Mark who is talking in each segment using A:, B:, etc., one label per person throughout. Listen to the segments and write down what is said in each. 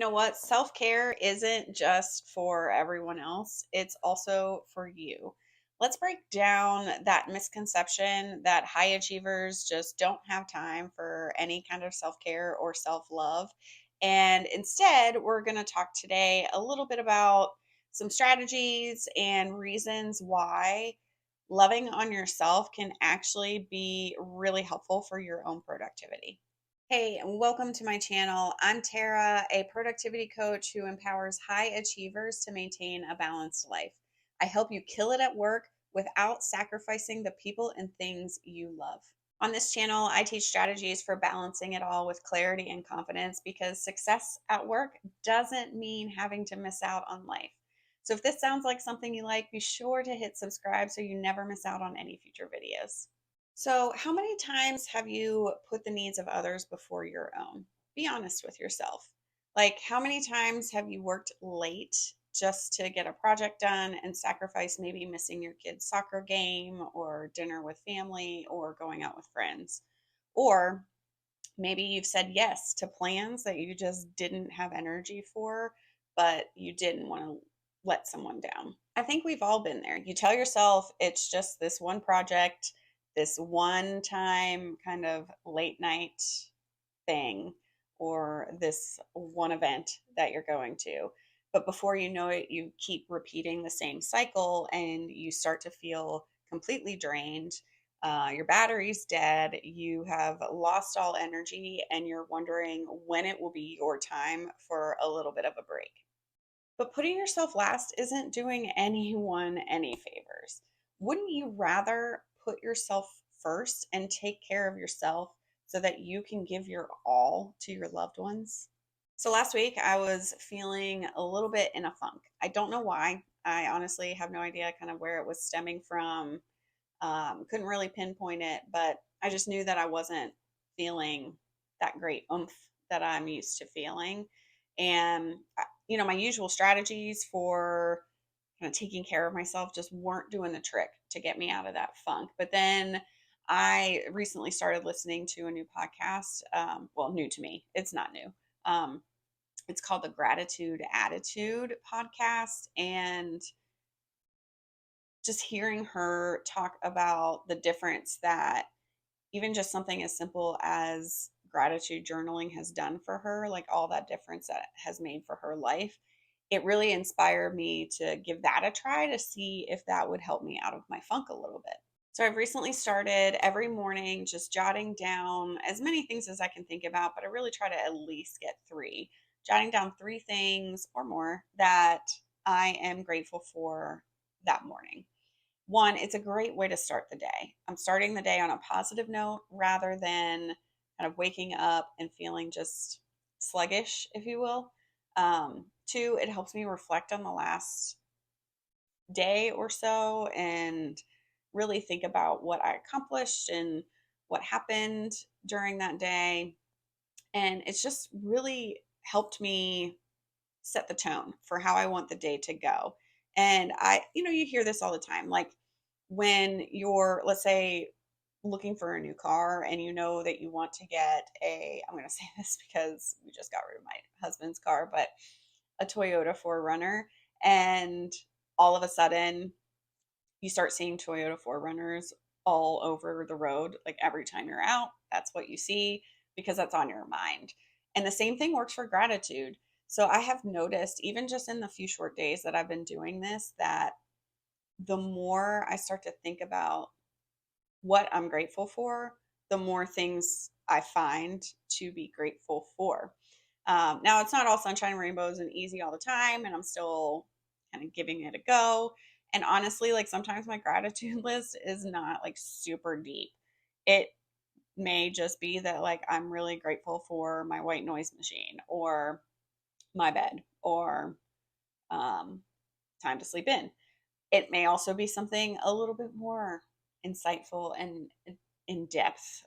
A: know what? Self-care isn't just for everyone else, it's also for you. Let's break down that misconception that high achievers just don't have time for any kind of self-care or self-love. And instead, we're going to talk today a little bit about some strategies and reasons why loving on yourself can actually be really helpful for your own productivity. Hey, and welcome to my channel. I'm Tara, a productivity coach who empowers high achievers to maintain a balanced life. I help you kill it at work without sacrificing the people and things you love. On this channel, I teach strategies for balancing it all with clarity and confidence because success at work doesn't mean having to miss out on life. So if this sounds like something you like, be sure to hit subscribe so you never miss out on any future videos. So, how many times have you put the needs of others before your own? Be honest with yourself. Like, how many times have you worked late just to get a project done and sacrifice maybe missing your kid's soccer game or dinner with family or going out with friends? Or maybe you've said yes to plans that you just didn't have energy for, but you didn't want to let someone down. I think we've all been there. You tell yourself it's just this one project, this one time kind of late night thing, or this one event that you're going to. But before you know it, you keep repeating the same cycle and you start to feel completely drained. Your battery's dead, you have lost all energy, and you're wondering when it will be your time for a little bit of a break. But putting yourself last isn't doing anyone any favors. Wouldn't you rather put yourself first and take care of yourself so that you can give your all to your loved ones? So last week I was feeling a little bit in a funk. I don't know why. I honestly have no idea kind of where it was stemming from. Couldn't really pinpoint it, but I just knew that I wasn't feeling that great oomph that I'm used to feeling. And, my usual strategies for kind of taking care of myself just weren't doing the trick to get me out of that funk. But then I recently started listening to a new podcast. Well, new to me, it's not new. Um, it's called the Gratitude Attitude podcast. And just hearing her talk about the difference that even just something as simple as gratitude journaling has done for her, like all that difference that it has made for her life, it really inspired me to give that a try to see if that would help me out of my funk a little bit. So I've recently started every morning just jotting down as many things as I can think about, but I really try to at least get three, jotting down three things or more that I am grateful for that morning. One, it's a great way to start the day. I'm starting the day on a positive note rather than kind of waking up and feeling just sluggish, if you will. Two, it helps me reflect on the last day or so and really think about what I accomplished and what happened during that day. And it's just really helped me set the tone for how I want the day to go. And you hear this all the time. Like when you're, let's say, looking for a new car and you know that you want to get I'm going to say this because we just got rid of my husband's car, but a Toyota 4Runner. And all of a sudden, you start seeing Toyota 4Runners all over the road. Like every time you're out, that's what you see because that's on your mind. And the same thing works for gratitude. So I have noticed, even just in the few short days that I've been doing this, that the more I start to think about what I'm grateful for, the more things I find to be grateful for. Now, it's not all sunshine and rainbows and easy all the time, and I'm still kind of giving it a go. And honestly, like sometimes my gratitude list is not like super deep. It may just be that like I'm really grateful for my white noise machine or my bed or um, time to sleep in. It may also be something a little bit more insightful and in depth.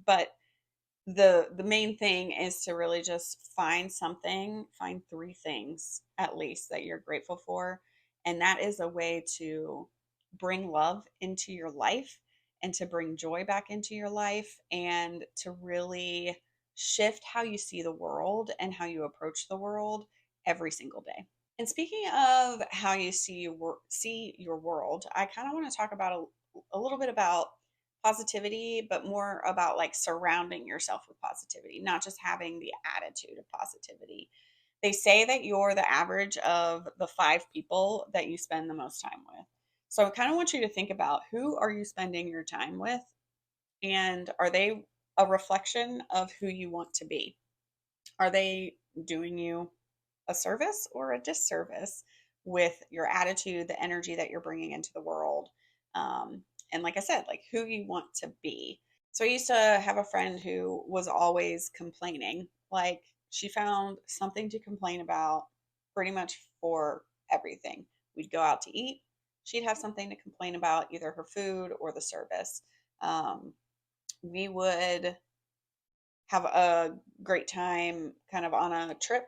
A: But the main thing is to really just find three things at least that you're grateful for, and that is a way to bring love into your life and to bring joy back into your life and to really shift how you see the world and how you approach the world every single day. And speaking of how you see your world, I kind of want to talk about a little bit about positivity, but more about like surrounding yourself with positivity, not just having the attitude of positivity. They say that you're the average of the 5 people that you spend the most time with. So I kind of want you to think about, who are you spending your time with, and are they a reflection of who you want to be? Are they doing you a service or a disservice with your attitude, the energy that you're bringing into the world? And like I said, like who you want to be. So I used to have a friend who was always complaining. Like she found something to complain about pretty much for everything. We'd go out to eat. She'd have something to complain about, either her food or the service. Um, we would have a great time kind of on a trip,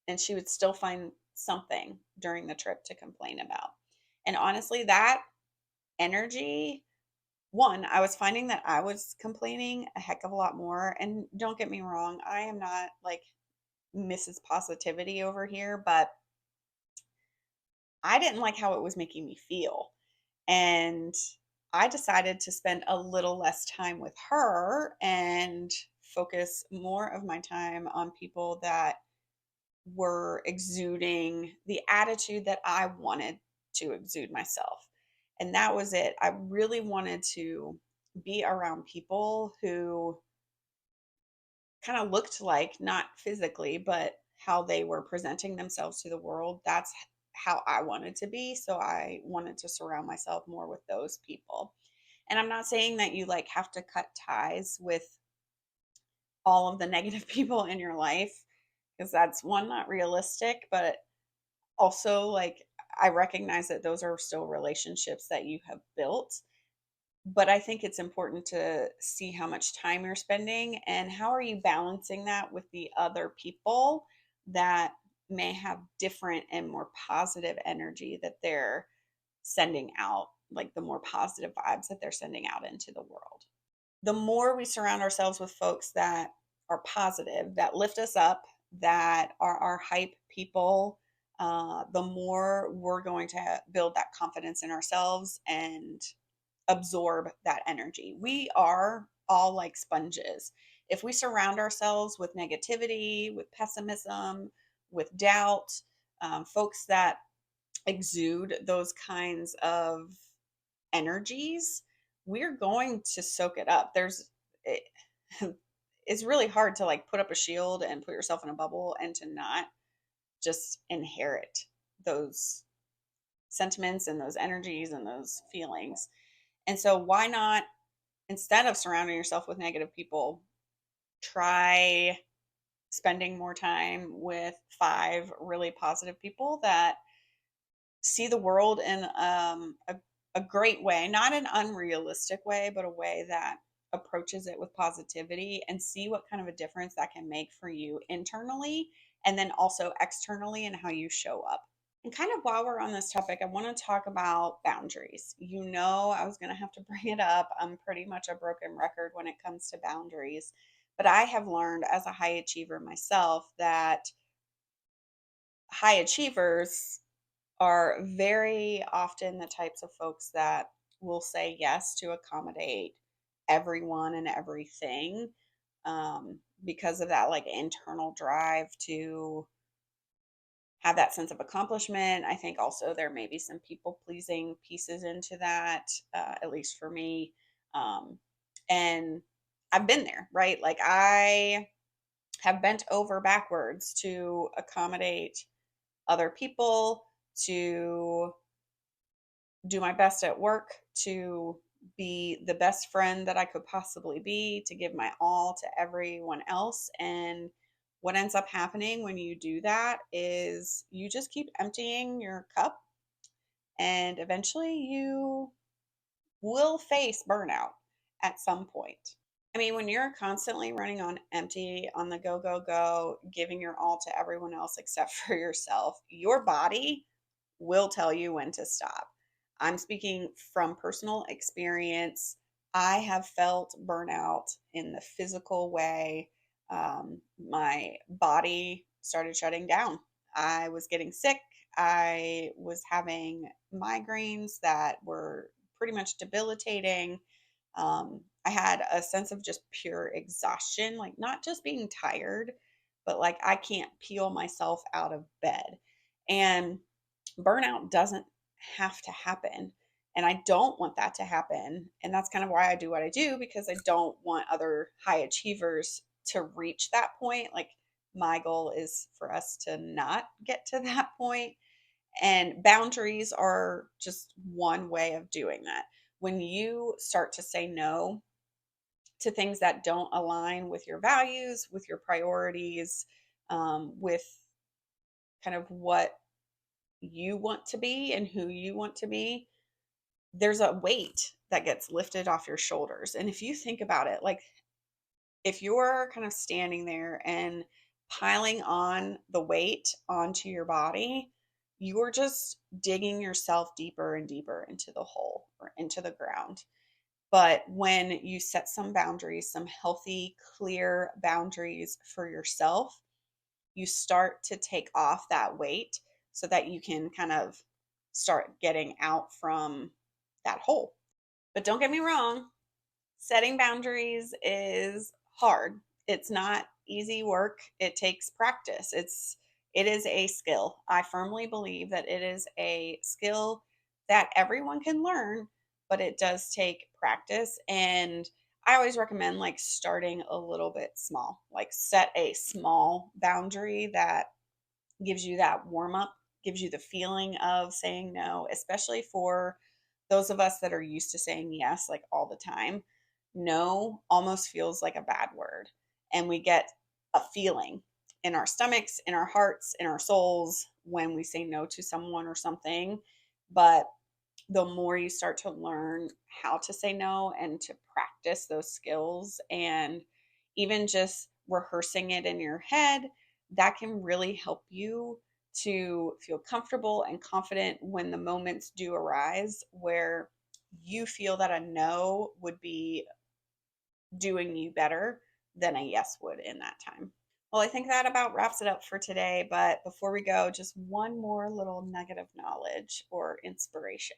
A: and she would still find something during the trip to complain about. And honestly, that energy, one, I was finding that I was complaining a heck of a lot more. And don't get me wrong, I am not like Mrs. Positivity over here, but I didn't like how it was making me feel. And I decided to spend a little less time with her and focus more of my time on people that were exuding the attitude that I wanted to exude myself. And that was it. I really wanted to be around people who kind of looked like, not physically, but how they were presenting themselves to the world. That's how I wanted to be. So I wanted to surround myself more with those people. And I'm not saying that you like have to cut ties with all of the negative people in your life, because that's one, not realistic, but also like I recognize that those are still relationships that you have built. But I think it's important to see how much time you're spending and how are you balancing that with the other people that may have different and more positive energy that they're sending out, like the more positive vibes that they're sending out into the world. The more we surround ourselves with folks that are positive, that lift us up, that are our hype people, the more we're going to build that confidence in ourselves and absorb that energy. We are all like sponges. If we surround ourselves with negativity, with pessimism, with doubt, folks that exude those kinds of energies, we're going to soak it up. It, it's really hard to like put up a shield and put yourself in a bubble and to not just inherit those sentiments and those energies and those feelings. And so, why not, instead of surrounding yourself with negative people, try spending more time with 5 really positive people that see the world in a great way, not an unrealistic way, but a way that approaches it with positivity, and see what kind of a difference that can make for you internally and then also externally and how you show up. And kind of while we're on this topic, I want to talk about boundaries. You know, I was going to have to bring it up. I'm pretty much a broken record when it comes to boundaries. But I have learned as a high achiever myself that high achievers are very often the types of folks that will say yes to accommodate everyone and everything, because of that like internal drive to have that sense of accomplishment. I think also there may be some people pleasing pieces into that, at least for me. Um, and I've been there, right? Like I have bent over backwards to accommodate other people, to do my best at work, to be the best friend that I could possibly be, to give my all to everyone else. And what ends up happening when you do that is you just keep emptying your cup, and eventually you will face burnout at some point. I mean, when you're constantly running on empty, on the go, go, go, giving your all to everyone else except for yourself, your body will tell you when to stop. I'm speaking from personal experience. I have felt burnout in the physical way My body started shutting down. I was getting sick. I was having migraines that were pretty much debilitating. I had a sense of just pure exhaustion, like not just being tired, but like I can't peel myself out of bed. And burnout doesn't have to happen. And I don't want that to happen. And that's kind of why I do what I do, because I don't want other high achievers to reach that point. Like, my goal is for us to not get to that point. And boundaries are just one way of doing that. When you start to say no to things that don't align with your values, with your priorities, with kind of what you want to be and who you want to be, there's a weight that gets lifted off your shoulders. And if you think about it, like if you're kind of standing there and piling on the weight onto your body, you're just digging yourself deeper and deeper into the hole or into the ground. But when you set some boundaries, some healthy, clear boundaries for yourself, you start to take off that weight so that you can kind of start getting out from that hole. But don't get me wrong, setting boundaries is hard. It's not easy work. It takes practice. It is a skill. I firmly believe that it is a skill that everyone can learn, but it does take practice. And I always recommend like starting a little bit small. Like set a small boundary that gives you that warm up, gives you the feeling of saying no, especially for those of us that are used to saying yes like all the time. No almost feels like a bad word. And we get a feeling in our stomachs, in our hearts, in our souls when we say no to someone or something. But the more you start to learn how to say no and to practice those skills and even just rehearsing it in your head, that can really help you to feel comfortable and confident when the moments do arise where you feel that a no would be doing you better than a yes would in that time. Well, I think that about wraps it up for today. But before we go, just one more little nugget of knowledge or inspiration.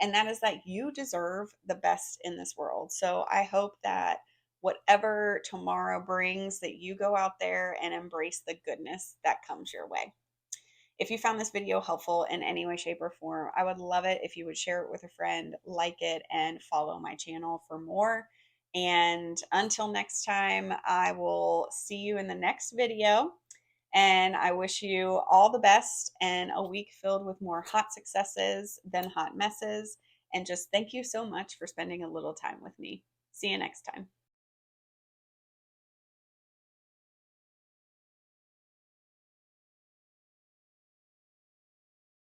A: And that is that you deserve the best in this world. So I hope that whatever tomorrow brings, that you go out there and embrace the goodness that comes your way. If you found this video helpful in any way, shape, or form, I would love it if you would share it with a friend, like it, and follow my channel for more. And until next time, I will see you in the next video. And I wish you all the best and a week filled with more hot successes than hot messes. And just thank you so much for spending a little time with me. See you next time.